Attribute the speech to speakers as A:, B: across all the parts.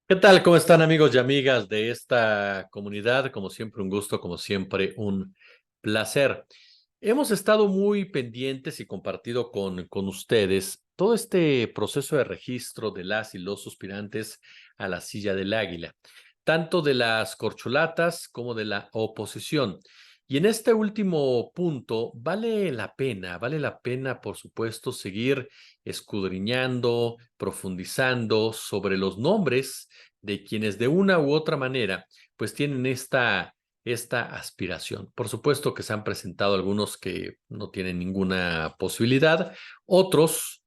A: ¿Qué tal? ¿Cómo están amigos y amigas de esta comunidad? Como siempre, un gusto, como siempre, un placer. Hemos estado muy pendientes y compartido con ustedes todo este proceso de registro de las y los aspirantes a la silla del águila, tanto de las corcholatas como de la oposición. Y en este último punto, vale la pena, por supuesto, seguir escudriñando, profundizando sobre los nombres de quienes de una u otra manera pues tienen esta aspiración. Por supuesto que se han presentado algunos que no tienen ninguna posibilidad, otros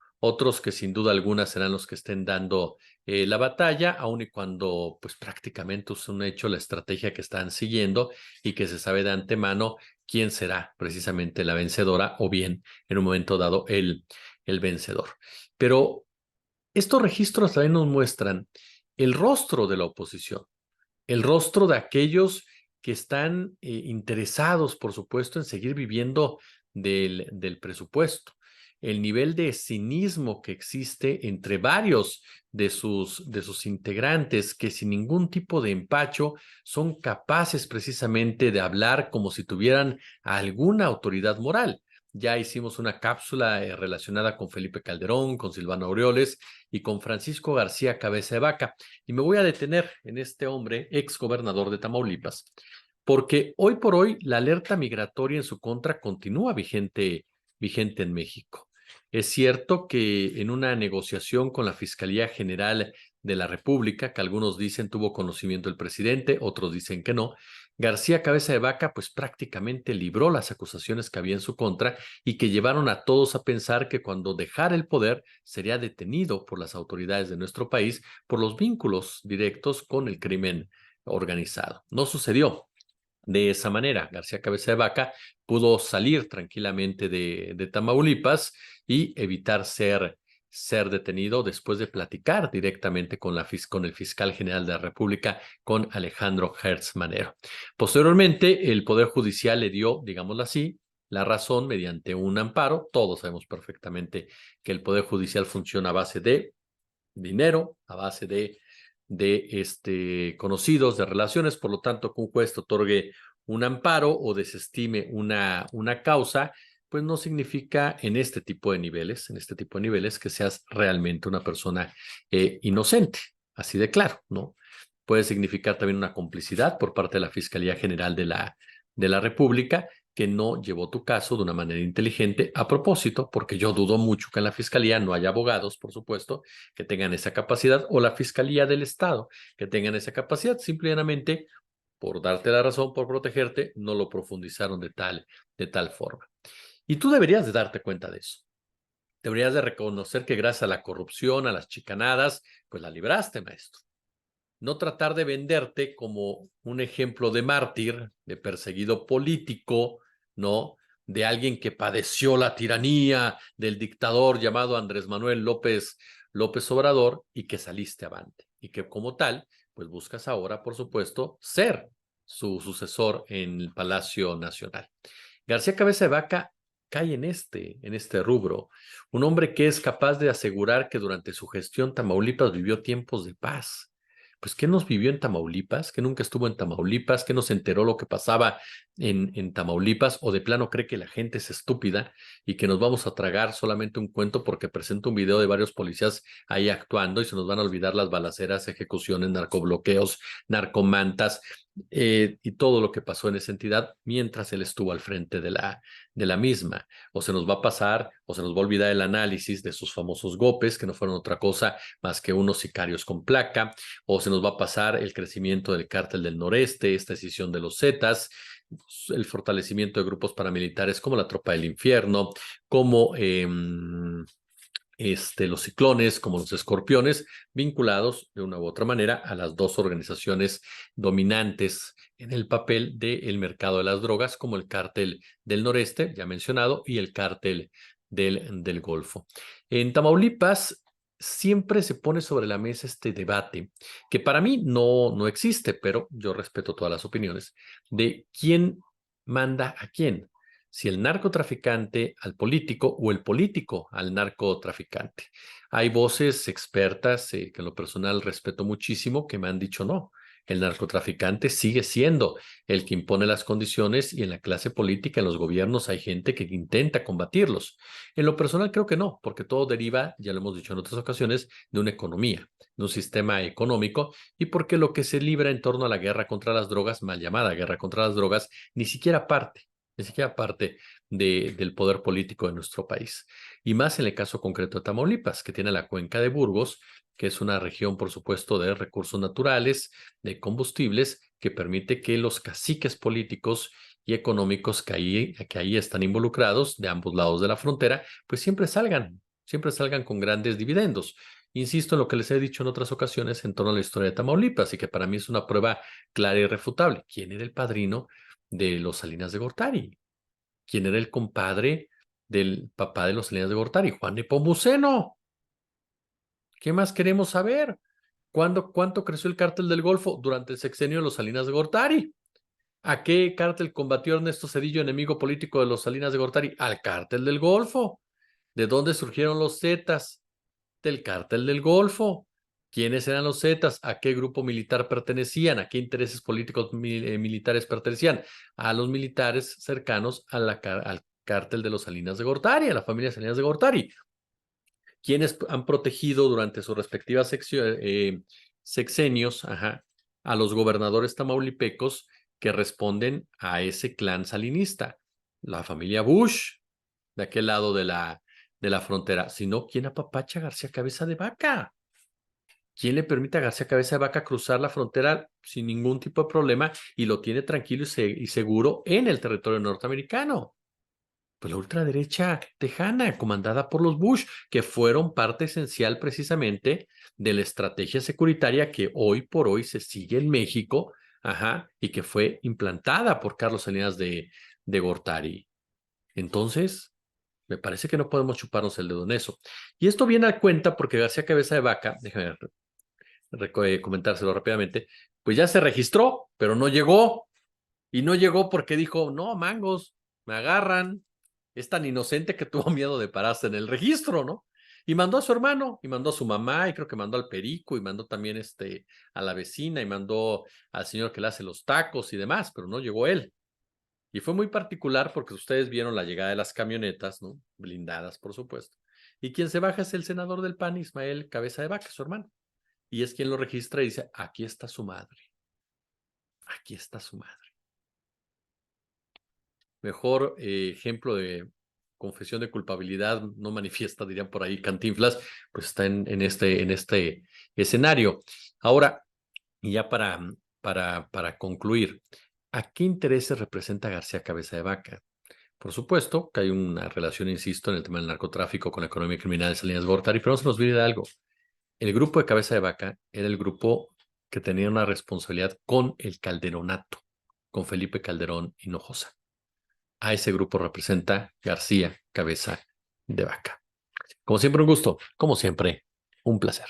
A: que sin duda alguna serán los que estén dando la batalla, aun y cuando pues prácticamente es un hecho la estrategia que están siguiendo y que se sabe de antemano quién será precisamente la vencedora o bien en un momento dado el vencedor. Pero estos registros también nos muestran el rostro de la oposición, el rostro de aquellos que están interesados, por supuesto, en seguir viviendo del presupuesto, el nivel de cinismo que existe entre varios de sus integrantes que sin ningún tipo de empacho son capaces precisamente de hablar como si tuvieran alguna autoridad moral. Ya hicimos una cápsula relacionada con Felipe Calderón, con Silvano Aureoles y con Francisco García Cabeza de Vaca. Y me voy a detener en este hombre, ex gobernador de Tamaulipas, porque hoy por hoy la alerta migratoria en su contra continúa vigente en México. Es cierto que en una negociación con la Fiscalía General de la República, que algunos dicen tuvo conocimiento el presidente, otros dicen que no, García Cabeza de Vaca pues prácticamente libró las acusaciones que había en su contra y que llevaron a todos a pensar que cuando dejara el poder sería detenido por las autoridades de nuestro país por los vínculos directos con el crimen organizado. No sucedió de esa manera. García Cabeza de Vaca pudo salir tranquilamente de Tamaulipas y evitar ser detenido después de platicar directamente con el fiscal general de la República, con Alejandro Hertz Manero. Posteriormente, el Poder Judicial le dio, digámoslo así, la razón mediante un amparo. Todos sabemos perfectamente que el Poder Judicial funciona a base de dinero, a base de conocidos, de relaciones, por lo tanto, que un juez te otorgue un amparo o desestime una causa, pues no significa en este tipo de niveles, que seas realmente una persona inocente, así de claro, ¿no? Puede significar también una complicidad por parte de la Fiscalía General de la República, que no llevó tu caso de una manera inteligente a propósito, porque yo dudo mucho que en la Fiscalía no haya abogados, por supuesto, que tengan esa capacidad, o la Fiscalía del Estado, que tengan esa capacidad, simplemente por darte la razón, por protegerte, no lo profundizaron de tal forma. Y tú deberías de darte cuenta de eso. Deberías de reconocer que gracias a la corrupción, a las chicanadas, pues la libraste, maestro. No tratar de venderte como un ejemplo de mártir, de perseguido político, ¿no? De alguien que padeció la tiranía del dictador llamado Andrés Manuel López Obrador y que saliste avante. Y que como tal, pues buscas ahora, por supuesto, ser su sucesor en el Palacio Nacional. García Cabeza de Vaca cae en este rubro. Un hombre que es capaz de asegurar que durante su gestión Tamaulipas vivió tiempos de paz. Pues, ¿qué nos vivió en Tamaulipas? ¿Que nunca estuvo en Tamaulipas? ¿Que no se enteró lo que pasaba en Tamaulipas? ¿O de plano cree que la gente es estúpida y que nos vamos a tragar solamente un cuento porque presenta un video de varios policías ahí actuando y se nos van a olvidar las balaceras, ejecuciones, narcobloqueos, narcomantas y todo lo que pasó en esa entidad mientras él estuvo al frente de la misma? O se nos va a pasar, o se nos va a olvidar el análisis de sus famosos golpes, que no fueron otra cosa más que unos sicarios con placa, o se nos va a pasar el crecimiento del cártel del noreste, esta decisión de los Zetas, el fortalecimiento de grupos paramilitares como la Tropa del Infierno, como los ciclones, como los escorpiones, vinculados de una u otra manera a las dos organizaciones dominantes en el papel del mercado de las drogas, como el cártel del noreste, ya mencionado, y el cártel del Golfo. En Tamaulipas siempre se pone sobre la mesa este debate, que para mí no existe, pero yo respeto todas las opiniones, de quién manda a quién. si el narcotraficante al político o el político al narcotraficante. Hay voces expertas que en lo personal respeto muchísimo que me han dicho no. El narcotraficante sigue siendo el que impone las condiciones y en la clase política, en los gobiernos, hay gente que intenta combatirlos. En lo personal creo que no, porque todo deriva, ya lo hemos dicho en otras ocasiones, de una economía, de un sistema económico y porque lo que se libra en torno a la guerra contra las drogas, mal llamada guerra contra las drogas, ni siquiera parte del poder político de nuestro país. Y más en el caso concreto de Tamaulipas, que tiene la cuenca de Burgos, que es una región, por supuesto, de recursos naturales, de combustibles, que permite que los caciques políticos y económicos que ahí están involucrados de ambos lados de la frontera, pues siempre salgan con grandes dividendos. Insisto en lo que les he dicho en otras ocasiones en torno a la historia de Tamaulipas y que para mí es una prueba clara y irrefutable. ¿Quién era el padrino de los Salinas de Gortari? ¿Quién era el compadre del papá de los Salinas de Gortari? Juan Nepomuceno. ¿Qué más queremos saber? ¿Cuánto creció el cártel del Golfo durante el sexenio de los Salinas de Gortari? ¿A qué cártel combatió Ernesto Zedillo, enemigo político de los Salinas de Gortari? Al cártel del Golfo. ¿De dónde surgieron los Zetas? Del cártel del Golfo. ¿Quiénes eran los Zetas? ¿A qué grupo militar pertenecían? ¿A qué intereses políticos militares pertenecían? A los militares cercanos al cártel de los Salinas de Gortari, a la familia Salinas de Gortari. ¿Quiénes han protegido durante sus respectivas sexenios a los gobernadores tamaulipecos que responden a ese clan salinista? La familia Bush, de aquel lado de la frontera. Si no, ¿quién apapacha a García Cabeza de Vaca? ¿Quién le permite a García Cabeza de Vaca cruzar la frontera sin ningún tipo de problema y lo tiene tranquilo y seguro en el territorio norteamericano? Pues la ultraderecha tejana, comandada por los Bush, que fueron parte esencial precisamente de la estrategia securitaria que hoy por hoy se sigue en México, y que fue implantada por Carlos Salinas de Gortari. Entonces, me parece que no podemos chuparnos el dedo en eso. Y esto viene a cuenta porque García Cabeza de Vaca, déjame comentárselo rápidamente, pues ya se registró, pero no llegó. Y no llegó porque dijo, no, mangos, me agarran. Es tan inocente que tuvo miedo de pararse en el registro, ¿no? Y mandó a su hermano, y mandó a su mamá, y creo que mandó al perico, y mandó también a la vecina, y mandó al señor que le hace los tacos y demás, pero no llegó él. Y fue muy particular porque ustedes vieron la llegada de las camionetas, ¿no? Blindadas, por supuesto. Y quien se baja es el senador del PAN, Ismael Cabeza de Vaca, su hermano. Y es quien lo registra y dice, aquí está su madre. Aquí está su madre. Mejor ejemplo de confesión de culpabilidad no manifiesta, dirían por ahí Cantinflas, pues está en este escenario. Ahora, y ya para concluir, ¿a qué intereses representa García Cabeza de Vaca? Por supuesto que hay una relación, insisto, en el tema del narcotráfico con la economía criminal de Salinas de Gortari, pero no se nos olvide de algo. El grupo de Cabeza de Vaca era el grupo que tenía una responsabilidad con el calderonato, con Felipe Calderón Hinojosa. A ese grupo representa García Cabeza de Vaca. Como siempre, un gusto. Como siempre, un placer.